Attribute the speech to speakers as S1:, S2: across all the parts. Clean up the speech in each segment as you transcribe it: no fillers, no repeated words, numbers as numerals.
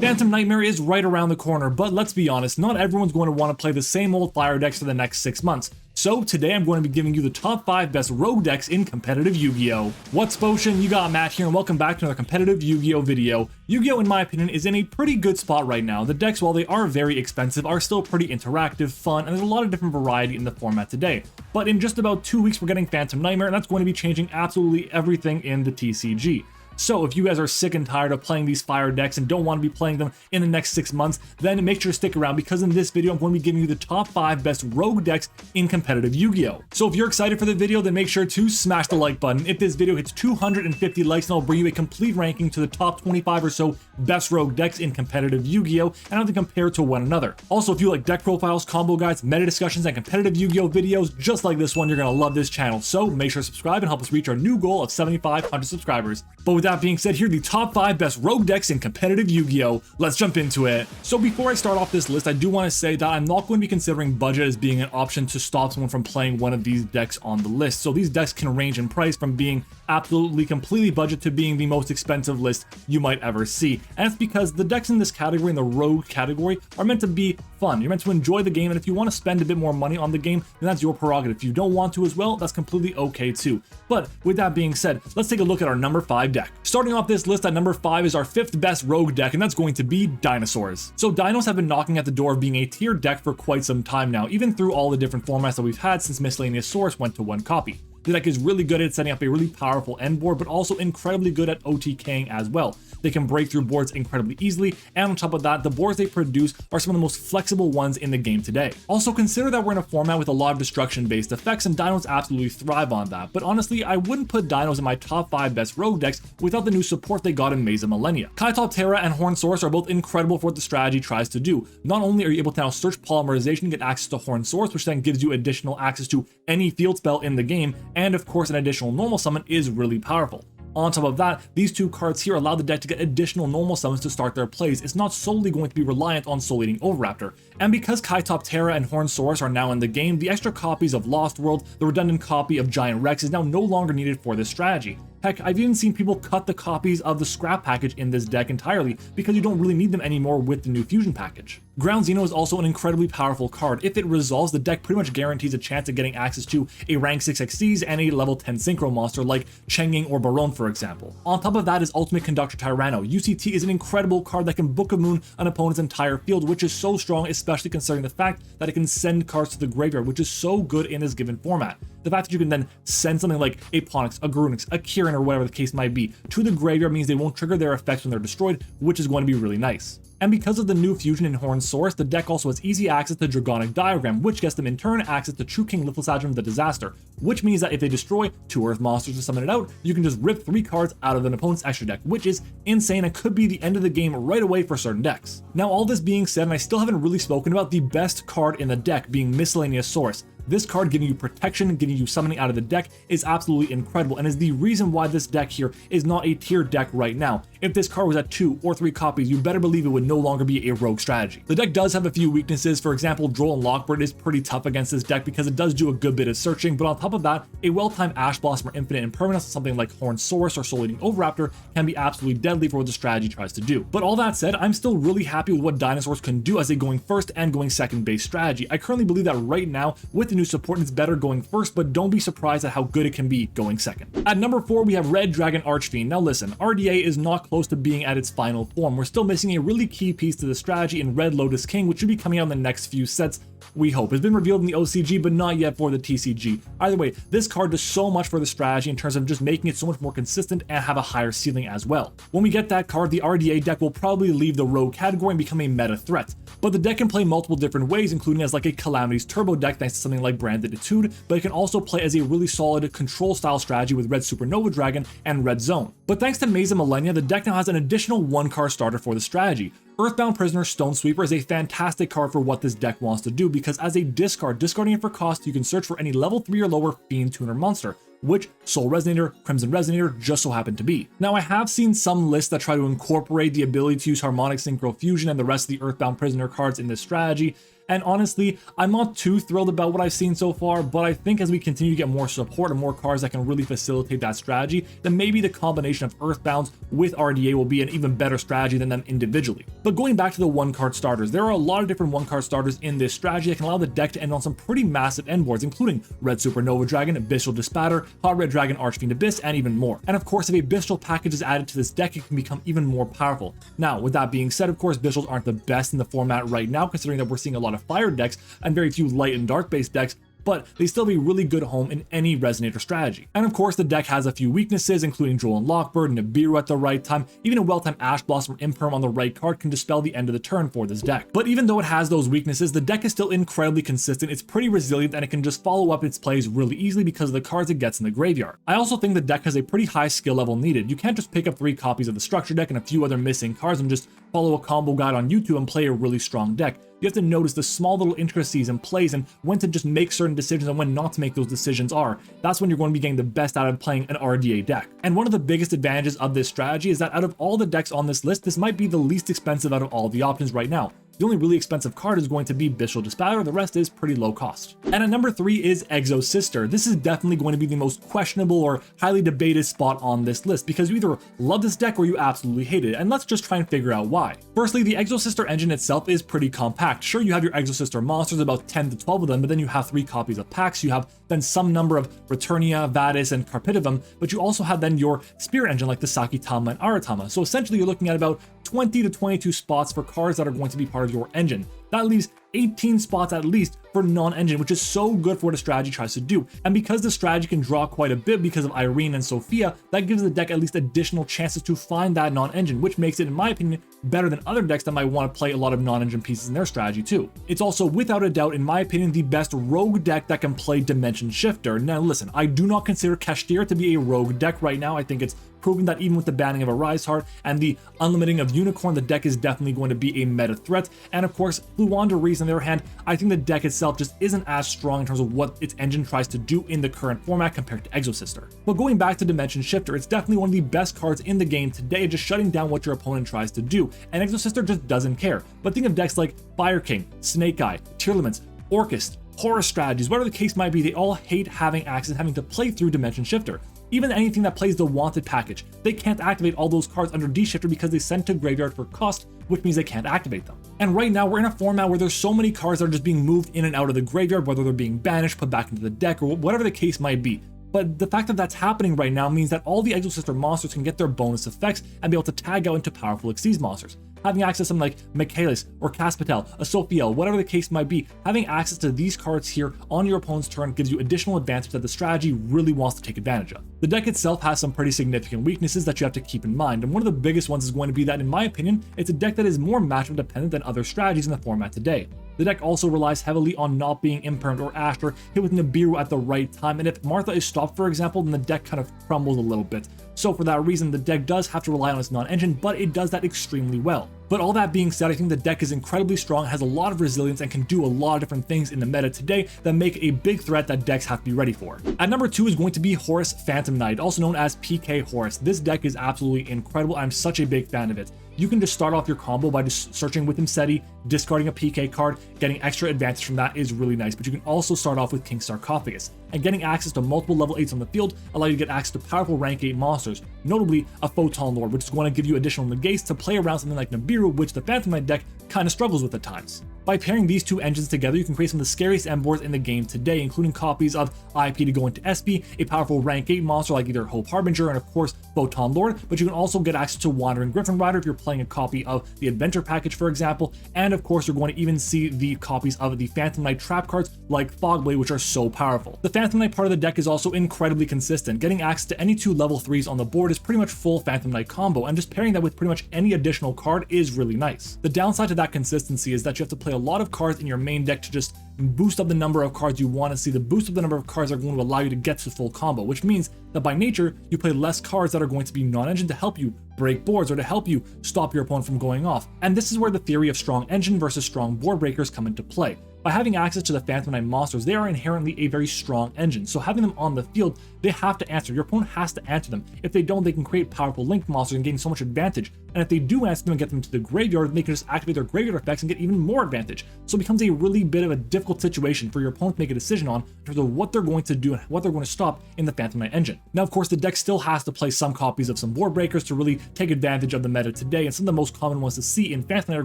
S1: Phantom Nightmare is right around the corner, but let's be honest, not everyone's going to want to play the same old fire decks for the next 6 months. So today I'm going to be giving you the top 5 best rogue decks in competitive Yu-Gi-Oh! What's potion? You got Matt here and welcome back to another competitive Yu-Gi-Oh! Video. Yu-Gi-Oh! In my opinion is in a pretty good spot right now. The decks, while they are very expensive, are still pretty interactive, fun, and there's a lot of different variety in the format today. But in just about 2 weeks we're getting Phantom Nightmare, and that's going to be changing absolutely everything in the TCG. So if you guys are sick and tired of playing these fire decks and don't want to be playing them in the next 6 months, then make sure to stick around because in this video I'm going to be giving you the top 5 best rogue decks in competitive Yu-Gi-Oh! So if you're excited for the video, then make sure to smash the like button. If this video hits 250 likes, then I'll bring you a complete ranking to the top 25 or so best rogue decks in competitive Yu-Gi-Oh! And how they compare to one another. Also, if you like deck profiles, combo guides, meta discussions, and competitive Yu-Gi-Oh! Videos just like this one, you're going to love this channel. So make sure to subscribe and help us reach our new goal of 7,500 subscribers. But with that being said, here are the top 5 best rogue decks in competitive Yu-Gi-Oh! Let's jump into it. So before I start off this list, I do want to say that I'm not going to be considering budget as being an option to stop someone from playing one of these decks on the list. So these decks can range in price from being absolutely completely budget to being the most expensive list you might ever see. And it's because the decks in this category, in the rogue category, are meant to be fun. You're meant to enjoy the game, and if you want to spend a bit more money on the game, then that's your prerogative. If you don't want to as well, that's completely okay too. But with that being said, let's take a look at our number 5 deck. Starting off this list at number 5 is our 5th best rogue deck, and that's going to be Dinosaurs. So Dinos have been knocking at the door of being a tier deck for quite some time now, even through all the different formats that we've had since Miscellaneous Source went to 1 copy. The deck is really good at setting up a really powerful end board, but also incredibly good at OTKing as well. They can break through boards incredibly easily, and on top of that, the boards they produce are some of the most flexible ones in the game today. Also, consider that we're in a format with a lot of destruction-based effects, and Dinos absolutely thrive on that. But honestly, I wouldn't put Dinos in my top 5 best rogue decks without the new support they got in Maze of Millennia. Kaitop and Horn Source are both incredible for what the strategy tries to do. Not only are you able to now search polymerization and get access to Horn Source, which then gives you additional access to any field spell in the game, and of course an additional normal summon is really powerful. On top of that, these 2 cards here allow the deck to get additional normal summons to start their plays. It's not solely going to be reliant on Soul Eating Oviraptor. And because Kaitop and Horn Source are now in the game, the extra copies of Lost World, the redundant copy of Giant Rex is now no longer needed for this strategy. Heck, I've even seen people cut the copies of the scrap package in this deck entirely because you don't really need them anymore with the new fusion package. Ground Xeno is also an incredibly powerful card. If it resolves, the deck pretty much guarantees a chance of getting access to a rank 6 XCs and a level 10 synchro monster like Chenging or Baron, for example. On top of that is Ultimate Conductor Tyranno. UCT is an incredible card that can Book of Moon an opponent's entire field, which is so strong, especially considering the fact that it can send cards to the graveyard, which is so good in this given format. The fact that you can then send something like a Ponix, a Grunix, a Kirin, or whatever the case might be to the graveyard means they won't trigger their effects when they're destroyed, which is going to be really nice. And because of the new fusion in Horn Source, the deck also has easy access to Dragonic Diagram, which gets them in turn access to True King Lithlesagem the Disaster, which means that if they destroy 2 Earth monsters to summon it out, you can just rip 3 cards out of an opponent's extra deck, which is insane and could be the end of the game right away for certain decks. Now all this being said, and I still haven't really spoken about the best card in the deck being Miscellaneous Source. This card giving you protection, giving you summoning out of the deck is absolutely incredible and is the reason why this deck here is not a tier deck right now. If this card was at 2 or 3 copies, you better believe it would no longer be a rogue strategy. The deck does have a few weaknesses. For example, Droll and Lockbird is pretty tough against this deck because it does do a good bit of searching, but on top of that, a well-timed Ash Blossom or Infinite Impermanence, something like Horn Source or Soul Eating Oviraptor, can be absolutely deadly for what the strategy tries to do. But all that said, I'm still really happy with what Dinosaurs can do as a going first and going second base strategy. I currently believe that right now, with the new support, it's better going first, but don't be surprised at how good it can be going second. At number 4, we have Red Dragon Archfiend. Now listen, RDA is not close to being at its final form. We're still missing a really key piece to the strategy in Red Lotus King, which should be coming out in the next few sets, we hope. It's been revealed in the OCG, but not yet for the TCG. Either way, this card does so much for the strategy in terms of just making it so much more consistent and have a higher ceiling as well. When we get that card, the RDA deck will probably leave the rogue category and become a meta threat. But the deck can play multiple different ways, including as like a Calamities Turbo deck thanks to something like Branded Etude, but it can also play as a really solid control style strategy with Red Supernova Dragon and Red Zone. But thanks to Maze of Millennia, the deck now has an additional 1-card starter for the strategy. Earthbound Prisoner Stone Sweeper is a fantastic card for what this deck wants to do because as a discard, discarding it for cost, you can search for any level 3 or lower Fiend Tuner monster, which Soul Resonator, Crimson Resonator just so happen to be. Now I have seen some lists that try to incorporate the ability to use Harmonic Synchro Fusion and the rest of the Earthbound Prisoner cards in this strategy. And honestly, I'm not too thrilled about what I've seen so far, but I think as we continue to get more support and more cards that can really facilitate that strategy, then maybe the combination of Earthbounds with RDA will be an even better strategy than them individually. But going back to the one card starters, there are a lot of different one card starters in this strategy that can allow the deck to end on some pretty massive end boards, including Red Supernova Dragon, Abyssal Dispatter, Hot Red Dragon Archfiend Abyss, and even more. And of course, if a Abyssal package is added to this deck, it can become even more powerful. Now, with that being said, of course, Abyssals aren't the best in the format right now, considering that we're seeing a lot of fire decks and very few light and dark based decks, but they still be a really good home in any Resonator strategy. And of course, the deck has a few weaknesses, including Droll and Lockbird, Nibiru at the right time. Even a well-timed Ash Blossom or Imperm on the right card can dispel the end of the turn for this deck. But even though it has those weaknesses, the deck is still incredibly consistent, it's pretty resilient, and it can just follow up its plays really easily because of the cards it gets in the graveyard. I also think the deck has a pretty high skill level needed. You can't just pick up 3 copies of the structure deck and a few other missing cards and just follow a combo guide on YouTube and play a really strong deck. You have to notice the small little intricacies and plays and when to just make certain decisions and when not to make those decisions are. That's when you're going to be getting the best out of playing an RDA deck. And one of the biggest advantages of this strategy is that out of all the decks on this list, this might be the least expensive out of all the options right now. The only really expensive card is going to be Abyssal Dispatter, the rest is pretty low cost. And at number 3 is Exosister. This is definitely going to be the most questionable or highly debated spot on this list because you either love this deck or you absolutely hate it, and let's just try and figure out why. Firstly, the Exosister engine itself is pretty compact. Sure, you have your Exosister monsters, about 10 to 12 of them, but then you have 3 copies of packs, you have then some number of Returnia, Vadis, and Carpitivum, but you also have then your Spirit engine like the Sakitama and Aratama. So essentially you're looking at about 20 to 22 spots for cards that are going to be part of your engine. That leaves 18 spots at least for non-engine, which is so good for what a strategy tries to do. And because the strategy can draw quite a bit because of Irene and Sophia, that gives the deck at least additional chances to find that non-engine, which makes it, in my opinion, better than other decks that might want to play a lot of non-engine pieces in their strategy too. It's also, without a doubt, in my opinion, the best rogue deck that can play Dimension Shifter. Now listen, I do not consider Kashtira to be a rogue deck right now. I think it's proven that even with the banning of Arise Heart and the unlimiting of Unicorn, the deck is definitely going to be a meta threat. And of course, Fluwanda Reese, on the other hand, I think the deck itself just isn't as strong in terms of what its engine tries to do in the current format compared to Exosister. But going back to Dimension Shifter, it's definitely one of the best cards in the game today, just shutting down what your opponent tries to do, and Exosister just doesn't care. But think of decks like Fire King, Snake Eye, Tierlist, Orcust, Horus strategies, whatever the case might be, they all hate having access, having to play through Dimension Shifter. Even anything that plays the Wanted package, they can't activate all those cards under D-Shifter because they send to graveyard for cost, which means they can't activate them. And right now we're in a format where there's so many cards that are just being moved in and out of the graveyard, whether they're being banished, put back into the deck, or whatever the case might be. But the fact that that's happening right now means that all the Exosister monsters can get their bonus effects and be able to tag out into powerful Xyz monsters. Having access to something like Michaelis or Caspatel, a Sophia, whatever the case might be, having access to these cards here on your opponent's turn gives you additional advantage that the strategy really wants to take advantage of. The deck itself has some pretty significant weaknesses that you have to keep in mind, and one of the biggest ones is going to be that, in my opinion, it's a deck that is more matchup dependent than other strategies in the format today. The deck also relies heavily on not being impermed or ashed or hit with Nibiru at the right time, and if Martha is stopped, for example, then the deck kind of crumbles a little bit. So for that reason, the deck does have to rely on its non-engine, but it does that extremely well. But all that being said, I think the deck is incredibly strong, has a lot of resilience, and can do a lot of different things in the meta today that make a big threat that decks have to be ready for. At number 2 is going to be Horus Phantom Knight, also known as PK Horus. This deck is absolutely incredible. I'm such a big fan of it. You can just start off your combo by just searching with Imseti, discarding a PK card, getting extra advantage from that is really nice, but you can also start off with King Sarcophagus, and getting access to multiple level 8s on the field allow you to get access to powerful rank 8 monsters, notably a Photon Lord, which is going to give you additional negates to play around something like Nibiru, which the Phantom Knight deck kind of struggles with at times. By pairing these two engines together, you can create some of the scariest end boards in the game today, including copies of IP to go into SP, a powerful rank 8 monster like either Hope Harbinger and of course Photon Lord, but you can also get access to Wandering Griffin Rider if you're playing a copy of the Adventure package, for example, and of course you're going to even see the copies of the Phantom Knight trap cards like Fogblade, which are so powerful. The Phantom Knight part of the deck is also incredibly consistent. Getting access to any 2 level 3s on the board is pretty much full Phantom Knight combo, and just pairing that with pretty much any additional card is really nice. The downside to that consistency is that you have to play a lot of cards in your main deck to just boost up the number of cards you want to see. The boost of the number of cards are going to allow you to get to full combo, which means that by nature, you play less cards that are going to be non-engine to help you break boards or to help you stop your opponent from going off. And this is where the theory of strong engine versus strong board breakers come into play. By having access to the Phantom Knight monsters, they are inherently a very strong engine, so having them on the field, they have to answer. Your opponent has to answer them. If they don't, they can create powerful linked monsters and gain so much advantage and if they do answer them and get them to the graveyard, they can just activate their graveyard effects and get even more advantage. So it becomes a really bit of a difficult situation for your opponent to make a decision on in terms of what they're going to do and what they're going to stop in the Phantom Knight engine. Now, of course, the deck still has to play some copies of some board breakers to really take advantage of the meta today, and some of the most common ones to see in Phantom Knight are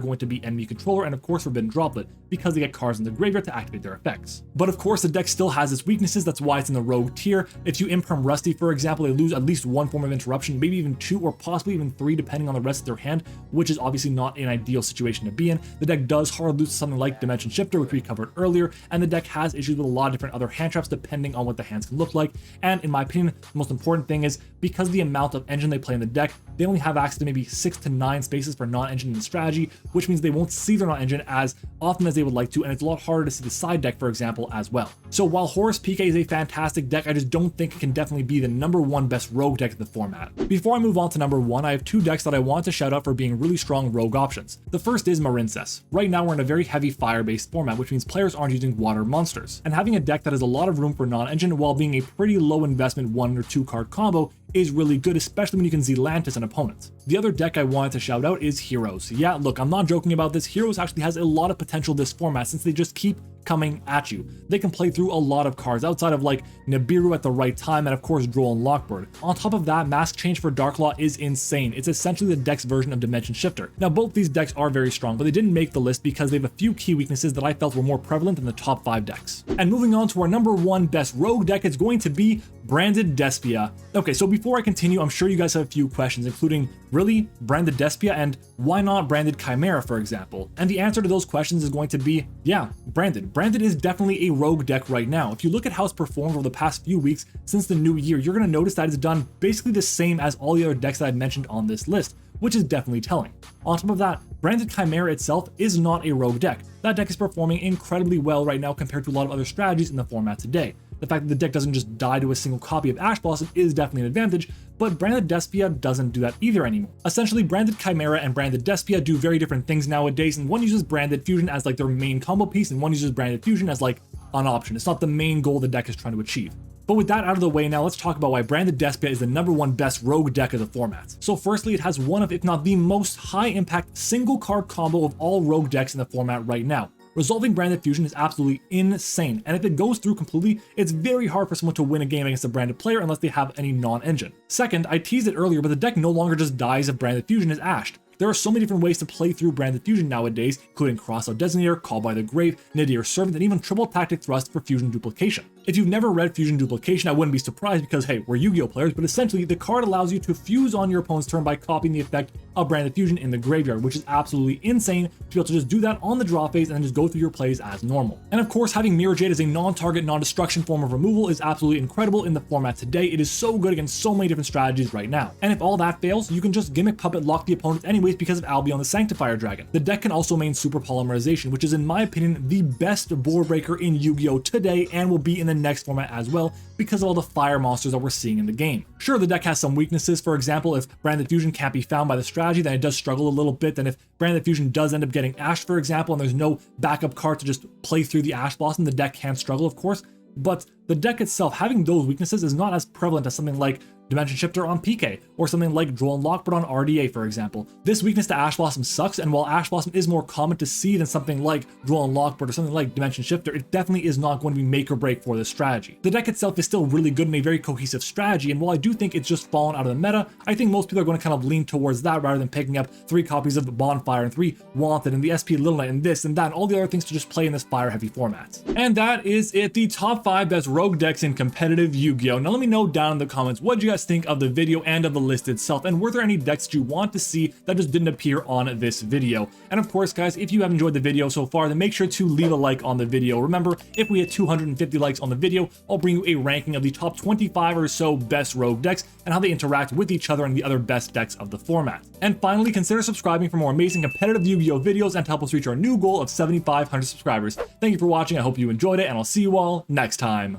S1: going to be Enemy Controller and, of course, Forbidden Droplet, because they get cards in the graveyard to activate their effects. But of course, the deck still has its weaknesses. That's why it's in the Rogue tier. If you imperm Rusty, for example, they lose at least one form of interruption, maybe even two or possibly even three, depending on the rest of their hand, which is obviously not an ideal situation to be in. The deck does hard lose something like Dimension Shifter, which we covered earlier, and the deck has issues with a lot of different other hand traps depending on what the hands can look like. And in my opinion, the most important thing is because of the amount of engine they play in the deck, they only have access to maybe 6 to 9 spaces for non-engine in the strategy, which means they won't see their non-engine as often as they would like to, and it's a lot harder to see the side deck, for example, as well. So while Horus PK is a fantastic deck, I just don't think it can definitely be the #1 best rogue deck in the format. Before I move on to #1, I have two decks that I want to shout out for being really strong rogue options. The first is Marincess. Right now we're in a very heavy fire-based format, which means players aren't using water monsters, and having a deck that has a lot of room for non-engine while being a pretty low investment 1 or 2 card combo is really good, especially when you can Zealantis an opponent. The other deck I wanted to shout out is Heroes. Yeah, look, I'm not joking about this. Heroes actually has a lot of potential this format since they just keep coming at you. They can play through a lot of cards outside of like Nibiru at the right time and of course Droll and Lockbird. On top of that, Mask Change for Darklaw is insane. It's essentially the deck's version of Dimension Shifter. Now both these decks are very strong, but they didn't make the list because they have a few key weaknesses that I felt were more prevalent in the top 5 decks. And moving on to our #1 best rogue deck, it's going to be Branded Despia. Okay, so before I continue, I'm sure you guys have a few questions, including, really, Branded Despia, and why not Branded Chimera, for example? And the answer to those questions is going to be, yeah, Branded. Branded is definitely a rogue deck right now. If you look at how it's performed over the past few weeks since the new year, you're going to notice that it's done basically the same as all the other decks that I've mentioned on this list, which is definitely telling. On top of that, Branded Chimera itself is not a rogue deck. That deck is performing incredibly well right now compared to a lot of other strategies in the format today. The fact that the deck doesn't just die to a single copy of Ash Blossom is definitely an advantage, but Branded Despia doesn't do that either anymore. Essentially, Branded Chimera and Branded Despia do very different things nowadays, and one uses Branded Fusion as like their main combo piece, and one uses Branded Fusion as like an option. It's not the main goal the deck is trying to achieve. But with that out of the way, now let's talk about why Branded Despia is the #1 best rogue deck of the format. So firstly, it has one of, if not the most high impact single card combo of all rogue decks in the format right now. Resolving Branded Fusion is absolutely insane, and if it goes through completely, it's very hard for someone to win a game against a Branded player unless they have any non-engine. Second, I teased it earlier, but the deck no longer just dies if Branded Fusion is ashed. There are so many different ways to play through Branded Fusion nowadays, including Crossout Designator, Call by the Grave, Nadir Servant, and even Triple Tactic Thrust for Fusion Duplication. If you've never read Fusion Duplication, I wouldn't be surprised because, hey, we're Yu-Gi-Oh players, but essentially the card allows you to fuse on your opponent's turn by copying the effect of Branded Fusion in the graveyard, which is absolutely insane to be able to just do that on the draw phase and then just go through your plays as normal. And of course, having Mirror Jade as a non-target, non-destruction form of removal is absolutely incredible in the format today. It is so good against so many different strategies right now. And if all that fails, you can just Gimmick Puppet lock the opponent anyways because of Albion the Sanctifier Dragon. The deck can also main Super Polymerization, which is in my opinion the best board breaker in Yu-Gi-Oh today and will be in the next format as well because of all the fire monsters that we're seeing in the game. Sure, the deck has some weaknesses. For example, if Branded Fusion can't be found by the strategy, then it does struggle a little bit. Then if Branded Fusion does end up getting Ash, for example, and there's no backup card to just play through the Ash Blossom, the deck can struggle, of course. But the deck itself, having those weaknesses is not as prevalent as something like Dimension Shifter on PK, or something like Droll and Lockbird on RDA, for example. This weakness to Ash Blossom sucks, and while Ash Blossom is more common to see than something like Droll and Lockbird or something like Dimension Shifter, it definitely is not going to be make or break for this strategy. The deck itself is still really good and a very cohesive strategy, and while I do think it's just fallen out of the meta, I think most people are going to kind of lean towards that rather than picking up 3 copies of Bonfire and 3 Wanted and the SP Little Knight and this and that and all the other things to just play in this fire-heavy format. And that is it, the top 5 best rogue decks in competitive Yu-Gi-Oh! Now let me know down in the comments what you guys think of the video and of the list itself, and were there any decks that you want to see that just didn't appear on this video? And of course guys, if you have enjoyed the video so far, then make sure to leave a like on the video. Remember, if we hit 250 likes on the video, I'll bring you a ranking of the top 25 or so best rogue decks and how they interact with each other and the other best decks of the format. And finally, consider subscribing for more amazing competitive Yu-Gi-Oh videos and to help us reach our new goal of 7,500 subscribers. Thank you for watching, I hope you enjoyed it, and I'll see you all next time.